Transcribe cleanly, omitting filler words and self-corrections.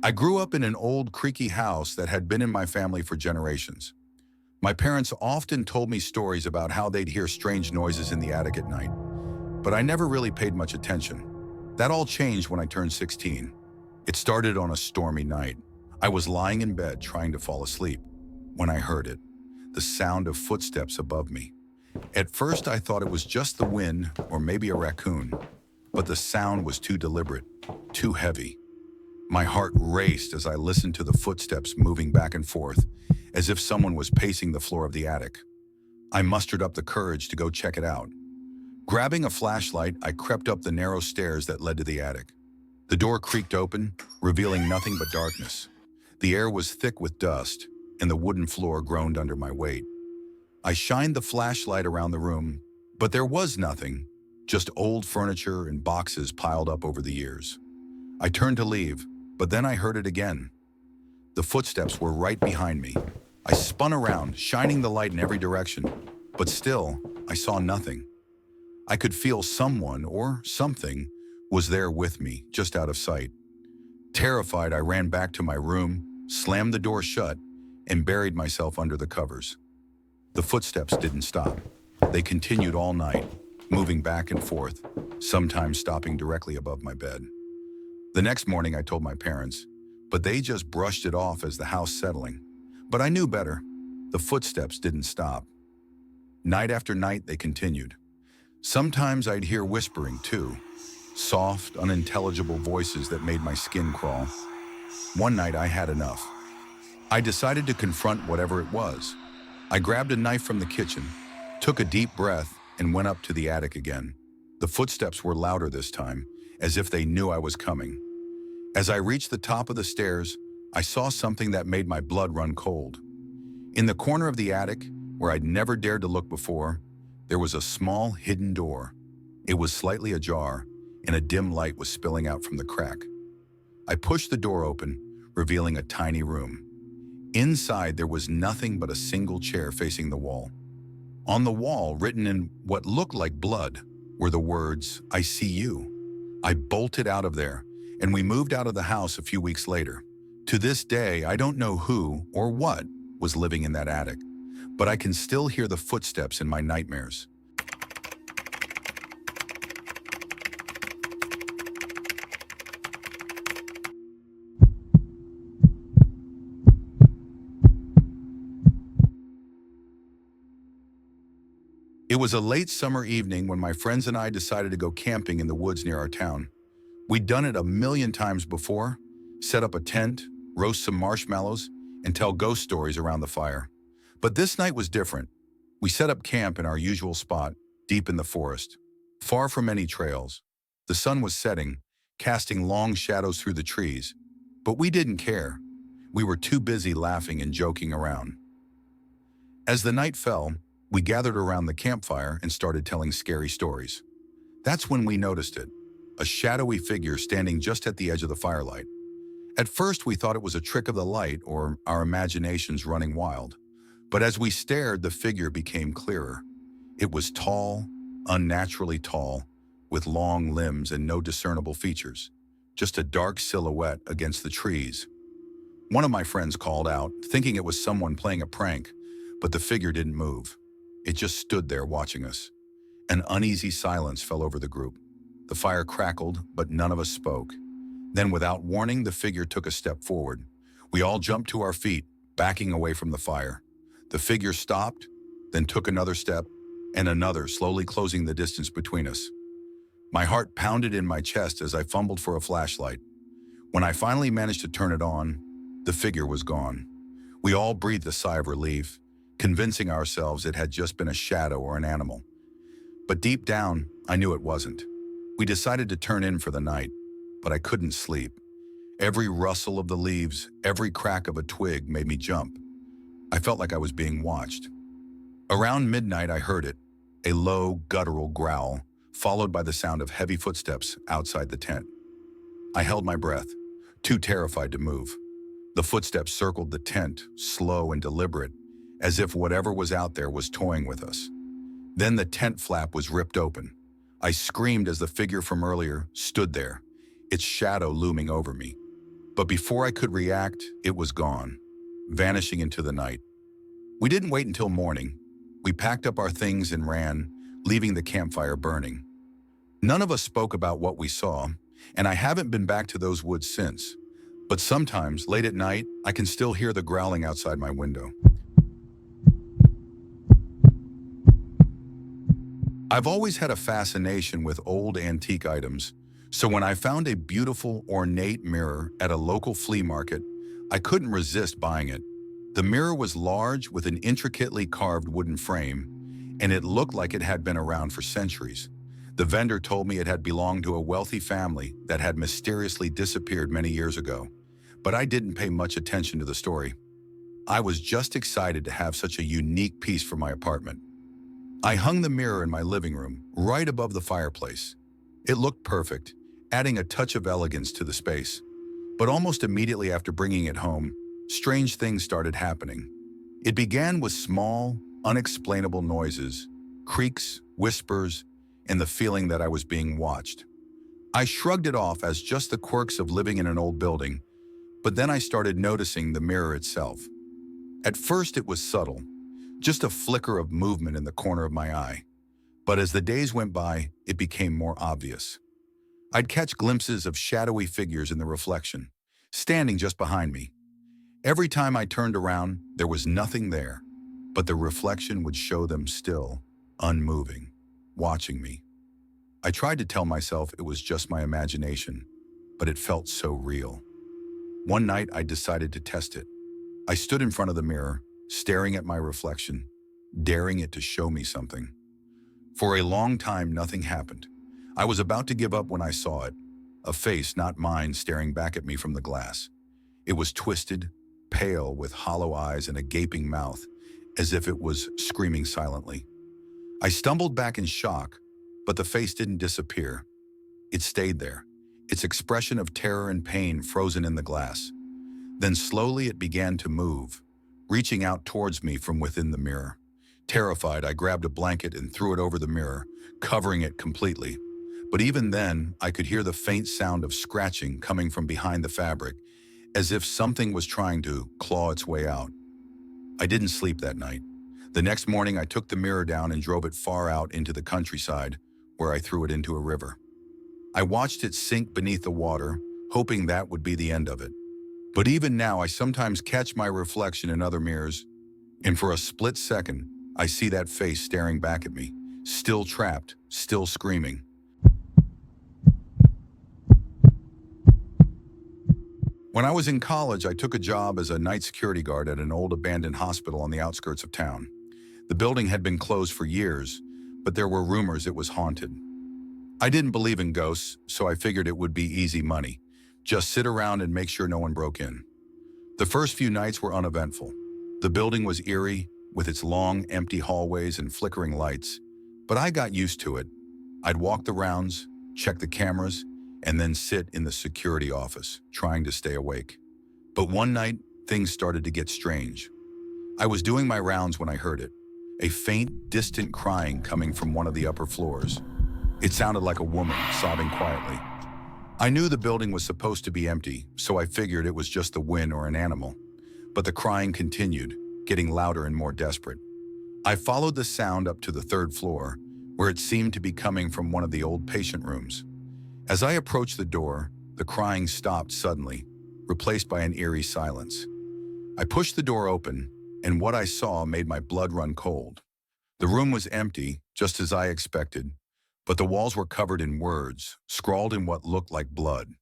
I grew up in an old, creaky house that had been in my family for generations. My parents often told me stories about how they'd hear strange noises in the attic at night, but I never really paid much attention. That all changed when I turned 16. It started on a stormy night. I was lying in bed trying to fall asleep when I heard it, the sound of footsteps above me. At first, I thought it was just the wind or maybe a raccoon, but the sound was too deliberate, too heavy. My heart raced as I listened to the footsteps moving back and forth, as if someone was pacing the floor of the attic. I mustered up the courage to go check it out. Grabbing a flashlight, I crept up the narrow stairs that led to the attic. The door creaked open, revealing nothing but darkness. The air was thick with dust, and the wooden floor groaned under my weight. I shined the flashlight around the room, but there was nothing, just old furniture and boxes piled up over the years. I turned to leave, but then I heard it again. The footsteps were right behind me. I spun around, shining the light in every direction, but still, I saw nothing. I could feel someone or something was there with me, just out of sight. Terrified, I ran back to my room, slammed the door shut, and buried myself under the covers. The footsteps didn't stop. They continued all night, moving back and forth, sometimes stopping directly above my bed. The next morning, I told my parents, but they just brushed it off as the house settling. But I knew better. The footsteps didn't stop. Night after night, they continued. Sometimes I'd hear whispering, too. Soft, unintelligible voices that made my skin crawl. One night, I had enough. I decided to confront whatever it was. I grabbed a knife from the kitchen, took a deep breath, and went up to the attic again. The footsteps were louder this time, as if they knew I was coming. As I reached the top of the stairs, I saw something that made my blood run cold. In the corner of the attic, where I'd never dared to look before, there was a small, hidden door. It was slightly ajar, and a dim light was spilling out from the crack. I pushed the door open, revealing a tiny room. Inside, there was nothing but a single chair facing the wall. On the wall, written in what looked like blood, were the words, "I see you." I bolted out of there, and we moved out of the house a few weeks later. To this day, I don't know who or what was living in that attic, but I can still hear the footsteps in my nightmares. It was a late summer evening when my friends and I decided to go camping in the woods near our town. We'd done it a million times before, set up a tent, roast some marshmallows, and tell ghost stories around the fire. But this night was different. We set up camp in our usual spot, deep in the forest, far from any trails. The sun was setting, casting long shadows through the trees, but we didn't care. We were too busy laughing and joking around. As the night fell, we gathered around the campfire and started telling scary stories. That's when we noticed it, a shadowy figure standing just at the edge of the firelight. At first, we thought it was a trick of the light or our imaginations running wild. But as we stared, the figure became clearer. It was tall, unnaturally tall, with long limbs and no discernible features, just a dark silhouette against the trees. One of my friends called out, thinking it was someone playing a prank, but the figure didn't move. It just stood there watching us. An uneasy silence fell over the group. The fire crackled, but none of us spoke. Then, without warning, the figure took a step forward. We all jumped to our feet, backing away from the fire. The figure stopped, then took another step, and another, slowly closing the distance between us. My heart pounded in my chest as I fumbled for a flashlight. When I finally managed to turn it on, the figure was gone. We all breathed a sigh of relief, convincing ourselves it had just been a shadow or an animal. But deep down, I knew it wasn't. We decided to turn in for the night, but I couldn't sleep. Every rustle of the leaves, every crack of a twig made me jump. I felt like I was being watched. Around midnight, I heard it, a low, guttural growl, followed by the sound of heavy footsteps outside the tent. I held my breath, too terrified to move. The footsteps circled the tent, slow and deliberate, as if whatever was out there was toying with us. Then the tent flap was ripped open. I screamed as the figure from earlier stood there, its shadow looming over me. But before I could react, it was gone, vanishing into the night. We didn't wait until morning. We packed up our things and ran, leaving the campfire burning. None of us spoke about what we saw, and I haven't been back to those woods since. But sometimes, late at night, I can still hear the growling outside my window. I've always had a fascination with old antique items, so when I found a beautiful, ornate mirror at a local flea market, I couldn't resist buying it. The mirror was large with an intricately carved wooden frame, and it looked like it had been around for centuries. The vendor told me it had belonged to a wealthy family that had mysteriously disappeared many years ago, but I didn't pay much attention to the story. I was just excited to have such a unique piece for my apartment. I hung the mirror in my living room, right above the fireplace. It looked perfect, adding a touch of elegance to the space. But almost immediately after bringing it home, strange things started happening. It began with small, unexplainable noises, creaks, whispers, and the feeling that I was being watched. I shrugged it off as just the quirks of living in an old building, but then I started noticing the mirror itself. At first it was subtle, just a flicker of movement in the corner of my eye. But as the days went by, it became more obvious. I'd catch glimpses of shadowy figures in the reflection, standing just behind me. Every time I turned around, there was nothing there, but the reflection would show them still, unmoving, watching me. I tried to tell myself it was just my imagination, but it felt so real. One night, I decided to test it. I stood in front of the mirror, staring at my reflection, daring it to show me something. For a long time, nothing happened. I was about to give up when I saw it, a face not mine staring back at me from the glass. It was twisted, pale, with hollow eyes and a gaping mouth, as if it was screaming silently. I stumbled back in shock, but the face didn't disappear. It stayed there, its expression of terror and pain frozen in the glass. Then slowly it began to move, reaching out towards me from within the mirror. Terrified, I grabbed a blanket and threw it over the mirror, covering it completely. But even then, I could hear the faint sound of scratching coming from behind the fabric, as if something was trying to claw its way out. I didn't sleep that night. The next morning, I took the mirror down and drove it far out into the countryside, where I threw it into a river. I watched it sink beneath the water, hoping that would be the end of it. But even now, I sometimes catch my reflection in other mirrors, and for a split second, I see that face staring back at me, still trapped, still screaming. When I was in college, I took a job as a night security guard at an old abandoned hospital on the outskirts of town. The building had been closed for years, but there were rumors it was haunted. I didn't believe in ghosts, so I figured it would be easy money. Just sit around and make sure no one broke in. The first few nights were uneventful. The building was eerie, with its long, empty hallways and flickering lights, but I got used to it. I'd walk the rounds, check the cameras, and then sit in the security office, trying to stay awake. But one night, things started to get strange. I was doing my rounds when I heard it, a faint, distant crying coming from one of the upper floors. It sounded like a woman sobbing quietly. I knew the building was supposed to be empty, so I figured it was just the wind or an animal. But the crying continued, getting louder and more desperate. I followed the sound up to the third floor, where it seemed to be coming from one of the old patient rooms. As I approached the door, the crying stopped suddenly, replaced by an eerie silence. I pushed the door open, and what I saw made my blood run cold. The room was empty, just as I expected, but the walls were covered in words, scrawled in what looked like blood.